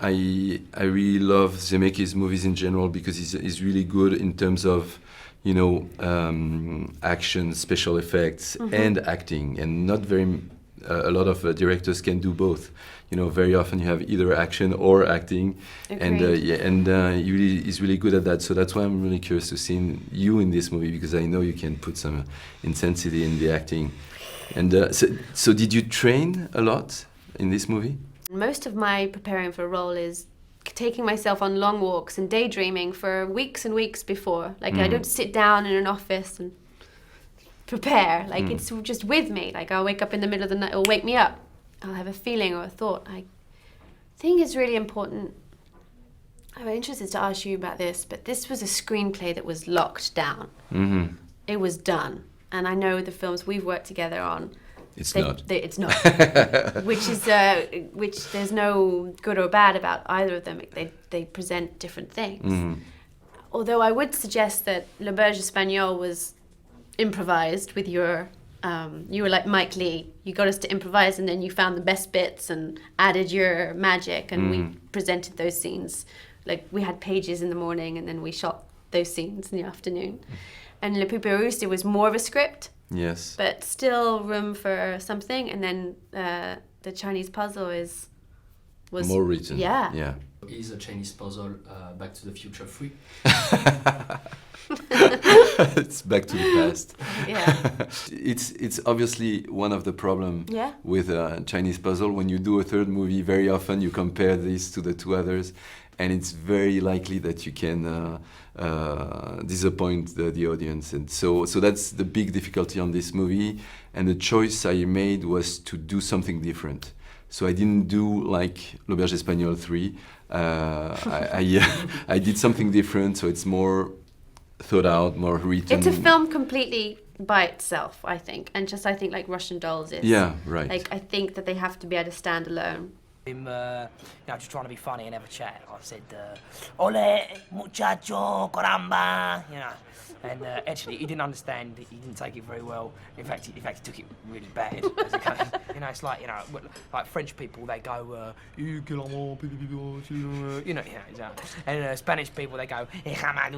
I really love Zemeckis movies in general because he's really good in terms of, action, special effects, and acting, and not very a lot of directors can do both. Very often you have either action or acting, and he's really good at that. So that's why I'm really curious to see you in this movie, because I know you can put some intensity in the acting. And so did you train a lot in this movie? Most of my preparing for a role is taking myself on long walks and daydreaming for weeks and weeks before. Like I don't sit down in an office and prepare. Like it's just with me. Like I'll wake up in the middle of the night, it'll wake me up. I'll have a feeling or a thought. I think it's really important. I'm interested to ask you about this, but this was a screenplay that was locked down. Mm-hmm. It was done. And I know the films we've worked together on, it's not. Which there's no good or bad about either of them. They present different things. Mm-hmm. Although I would suggest that L'Auberge Espagnole was improvised with your, you were like Mike Lee. You got us to improvise, and then you found the best bits and added your magic, and we presented those scenes. Like we had pages in the morning, and then we shot those scenes in the afternoon. And Le Poupée Russe was more of a script. Yes. But still room for something, and then the Chinese puzzle was more written. Yeah. Is a Chinese puzzle Back to the Future 3? It's back to the past. Yeah. It's obviously one of the problem with Chinese puzzle. When you do a third movie, very often you compare this to the two others, and it's very likely that you can disappoint the audience. And so that's the big difficulty on this movie. And the choice I made was to do something different. So I didn't do like L'Auberge Espagnole 3. I did something different, so it's more thought out, more written. It's a film completely by itself, I think. And just I think like Russian Dolls is. Yeah, right. Like I think that they have to be able to stand alone. Him, just trying to be funny and have a chat. I said, "Ole, muchacho, caramba," And actually, he didn't understand. He didn't take it very well. In fact, he took it really bad. It's like like French people, they go, and Spanish people, they go. I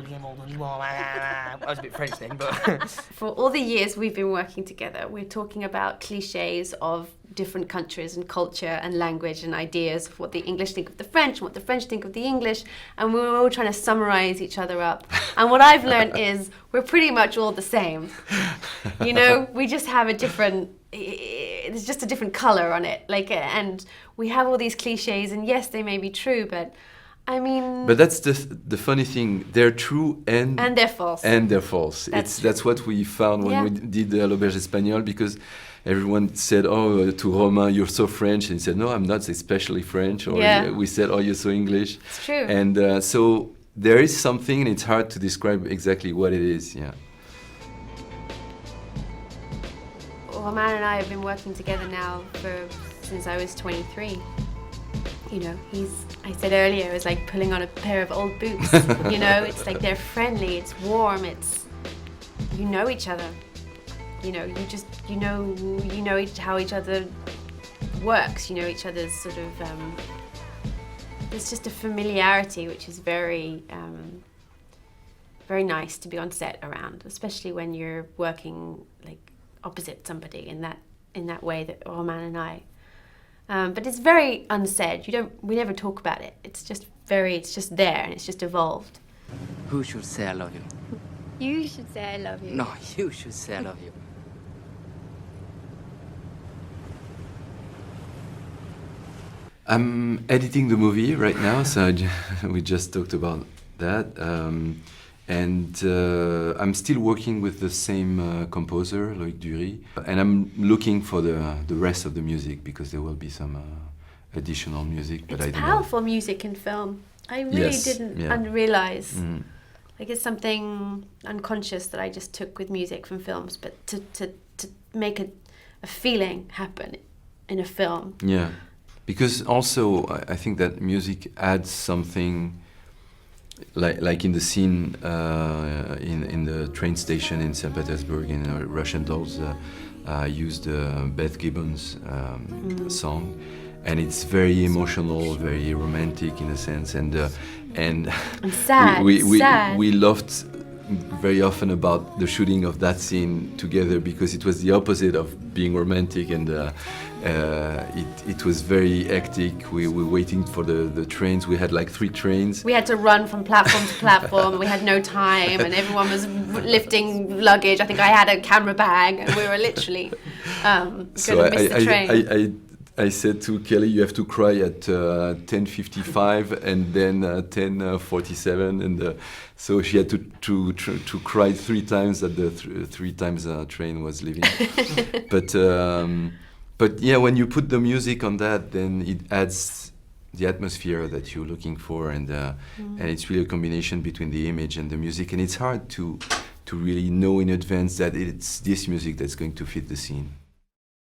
was a bit French then, but for all the years we've been working together, we're talking about cliches of different countries and culture and language and ideas of what the English think of the French and what the French think of the English, and we were all trying to summarize each other up. And what I've learned is we're pretty much all the same. We just have a different, there's just a different color on it. And we have all these cliches, and yes, they may be true, but I mean... But that's the funny thing. They're true and they're false. And they're false. That's what we found when we did L'Auberge Espagnole, because everyone said, "Oh, to Romain, you're so French," and he said, "No, I'm not especially French." Or we said, "Oh, you're so English." It's true. And so there is something, and it's hard to describe exactly what it is. Yeah. Romain and I have been working together now since I was 23. I said earlier, it was like pulling on a pair of old boots. It's like they're friendly, it's warm, you know each other. You know how each other works. You know each other's sort of. There's just a familiarity which is very, very nice to be on set around, especially when you're working like opposite somebody in that way that Romain and I. But it's very unsaid. We never talk about it. It's just there, and it's just evolved. Who should say I love you? You should say I love you. No, you should say I love you. I'm editing the movie right now, so we just talked about that. And I'm still working with the same composer, Loïc Dury, and I'm looking for the rest of the music, because there will be some additional music. But it's powerful music in film. I really didn't realize. Mm. Like it's something unconscious that I just took with music from films, but to make a feeling happen in a film. Yeah, because also I think that music adds something. Like in the scene in the train station in St. Petersburg in Russian Dolls, I used Beth Gibbons' song, and it's very emotional, very romantic in a sense, and sad. We loved very often about the shooting of that scene together because it was the opposite of being romantic, and it was very hectic. We were waiting for the trains. We had like 3 trains. We had to run from platform to platform. We had no time, and everyone was lifting luggage. I think I had a camera bag, and we were literally going to miss the train. I said to Kelly, you have to cry at 10:55 and then 10:47, and so she had to cry 3 times that the 3 times train was leaving. But yeah, when you put the music on that, then it adds the atmosphere that you're looking for, and it's really a combination between the image and the music, and it's hard to really know in advance that it's this music that's going to fit the scene.